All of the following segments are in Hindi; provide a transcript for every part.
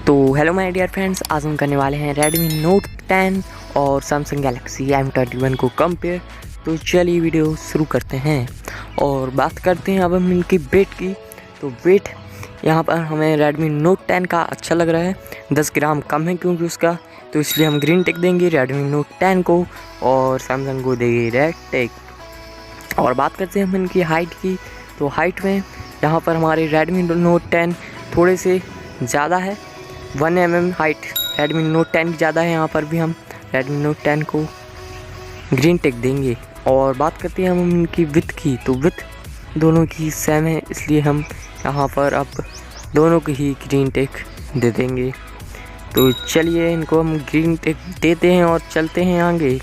तो हेलो माय डियर फ्रेंड्स, आज हम करने वाले हैं Redmi Note 10 और Samsung Galaxy M21 को कंपेयर। तो चलिए वीडियो शुरू करते हैं और बात करते हैं अब हम इनकी वेट की। तो वेट यहाँ पर हमें Redmi Note 10 का अच्छा लग रहा है, 10 ग्राम कम है क्योंकि उसका, तो इसलिए हम ग्रीन टिक देंगे Redmi Note 10 को और Samsung को देंगे रेड टिक। और बात करते हैं हम इनकी हाइट की। तो हाइट में यहाँ पर हमारे Redmi Note 10 थोड़े से ज़्यादा है, 1 mm हाइट Redmi Note 10 की ज़्यादा है। यहाँ पर भी हम Redmi Note 10 को ग्रीन टिक देंगे। और बात करते हैं हम इनकी विथ की। तो विथ दोनों की सेम है, इसलिए हम यहाँ पर अब दोनों की ही ग्रीन टिक दे देंगे। तो चलिए इनको हम ग्रीन टिक देते हैं और चलते हैं आगे।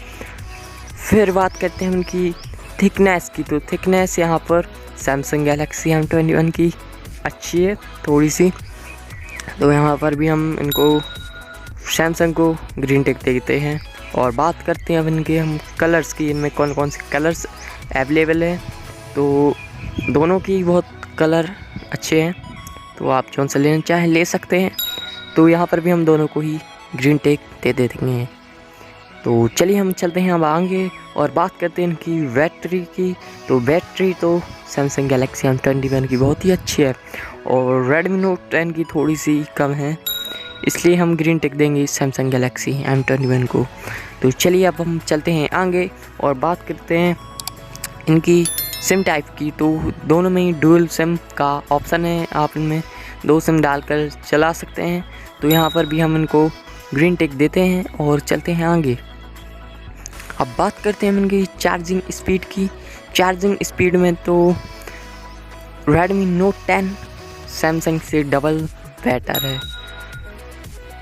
फिर बात करते हैं उनकी थिकनेस की। तो थिकनेस यहाँ पर Samsung Galaxy M21 की अच्छी है थोड़ी सी, तो यहाँ पर भी हम इनको सैमसंग को ग्रीन टिक देते हैं। और बात करते हैं अब इनके हम कलर्स की, इनमें कौन कौन से कलर्स अवेलेबल हैं। तो दोनों की बहुत कलर अच्छे हैं, तो आप कौन सा लेना चाहें ले सकते हैं। तो यहाँ पर भी हम दोनों को ही ग्रीन टिक दे देंगे। तो चलिए हम चलते हैं अब आगे और बात करते हैं इनकी बैटरी की। तो बैटरी तो Samsung Galaxy M21 की बहुत ही अच्छी है और Redmi Note 10 की थोड़ी सी कम है, इसलिए हम ग्रीन टिक देंगे Samsung Galaxy M21 को। तो चलिए अब हम चलते हैं आगे और बात करते हैं इनकी सिम टाइप की। तो दोनों में ही डुअल सिम का ऑप्शन है, आप इनमें 2 सिम डालकर चला सकते हैं। तो यहाँ पर भी हम इनको ग्रीन टिक देते हैं और चलते हैं आगे। अब बात करते हैं हम इनकी चार्जिंग स्पीड की। चार्जिंग स्पीड में तो Redmi Note 10 Samsung से डबल बेटर है,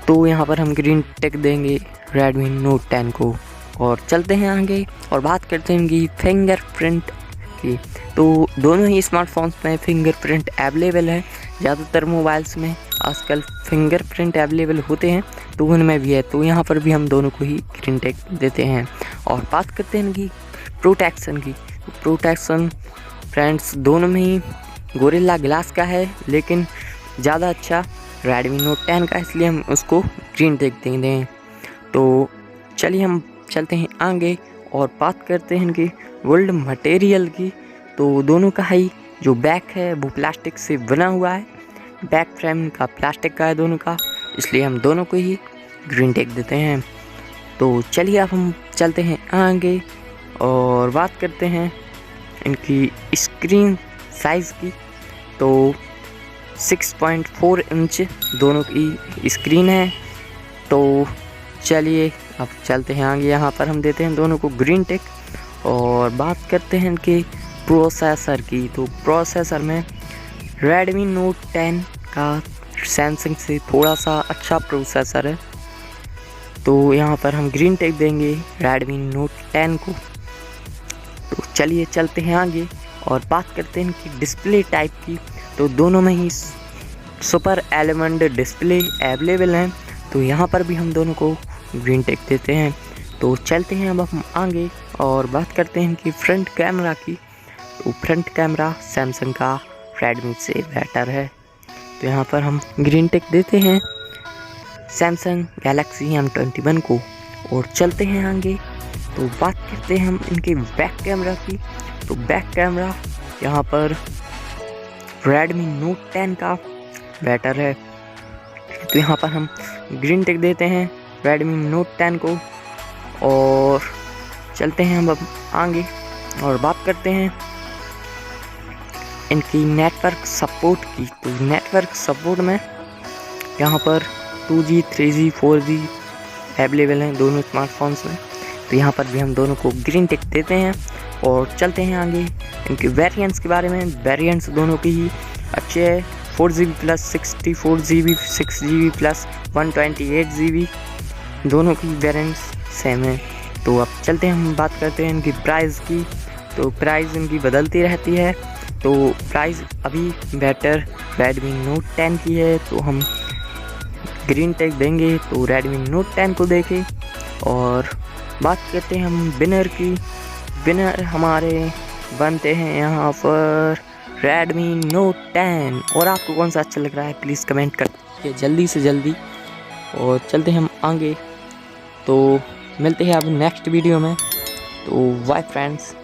तो यहाँ पर हम ग्रीन टिक देंगे Redmi Note 10 को। और चलते हैं आगे और बात करते हैं इनकी फिंगरप्रिंट की। तो दोनों ही स्मार्टफोन्स में फिंगरप्रिंट अवेलेबल है, ज़्यादातर मोबाइल्स में आजकल फिंगरप्रिंट अवेलेबल होते हैं, तो उनमें भी है। तो यहाँ पर भी हम दोनों को ही ग्रीन टिक देते हैं। और बात करते हैं इनकी प्रोटेक्शन की। तो प्रोटेक्शन फ्रेंड्स दोनों में ही गोरिल्ला ग्लास का है, लेकिन ज़्यादा अच्छा Redmi Note 10 का, इसलिए हम उसको ग्रीन टिक देंगे। तो चलिए हम चलते हैं आगे और बात करते हैं इनकी गोल्ड मटेरियल की। तो दोनों का ही जो बैक है वो प्लास्टिक से बना हुआ है, बैक फ्रेम का प्लास्टिक का है दोनों का, इसलिए हम दोनों को ही ग्रीन टिक देते हैं। तो चलिए अब हम चलते हैं आगे और बात करते हैं इनकी स्क्रीन साइज़ की। तो 6.4 इंच दोनों की स्क्रीन है। तो चलिए अब चलते हैं आगे, यहाँ पर हम देते हैं दोनों को ग्रीन टिक। और बात करते हैं इनके प्रोसेसर की। तो प्रोसेसर में Redmi Note 10 का Samsung से थोड़ा सा अच्छा प्रोसेसर है, तो यहाँ पर हम ग्रीन टिक देंगे Redmi Note 10 को। तो चलिए चलते हैं आगे और बात करते हैं इनकी डिस्प्ले टाइप की। तो दोनों में ही सुपर एलिमेंट डिस्प्ले अवेलेबल हैं, तो यहाँ पर भी हम दोनों को ग्रीन टिक देते हैं। तो चलते हैं अब हम आगे और बात करते हैं इनकी फ्रंट कैमरा की। तो फ्रंट कैमरा Samsung का Redmi से बेटर है, तो यहाँ पर हम ग्रीन टिक देते हैं Samsung Galaxy M21 को। और चलते हैं आगे तो बात करते हैं हम इनके बैक कैमरा की। तो बैक कैमरा यहाँ पर Redmi Note 10 का बेटर है, तो यहाँ पर हम ग्रीन टिक देते हैं Redmi Note 10 को। और चलते हैं हम अब आगे और बात करते हैं इनकी नेटवर्क सपोर्ट की। तो नेटवर्क सपोर्ट में यहाँ पर 2G 3G 4G अवेलेबल हैं दोनों स्मार्टफोन्स में, तो यहाँ पर भी हम दोनों को ग्रीन टिक देते हैं। और चलते हैं आगे इनके वेरिएंट्स के बारे में। वेरिएंट्स दोनों की ही अच्छे हैं, 4GB plus 64GB 6GB plus 128GB, दोनों की वेरिएंट्स सेम है। तो अब चलते हैं हम बात करते हैं इनकी प्राइस की। तो प्राइस इनकी बदलती रहती है, तो प्राइस अभी बेटर Redmi Note 10 की है, तो हम ग्रीन टिक देंगे तो Redmi Note 10 को देखें। और बात करते हैं हम विनर की। विनर हमारे बनते हैं यहाँ पर Redmi Note 10। और आपको कौन सा अच्छा लग रहा है प्लीज़ कमेंट करके जल्दी से जल्दी और चलते हैं हम आगे। तो मिलते हैं अब नेक्स्ट वीडियो में। तो बाय फ्रेंड्स।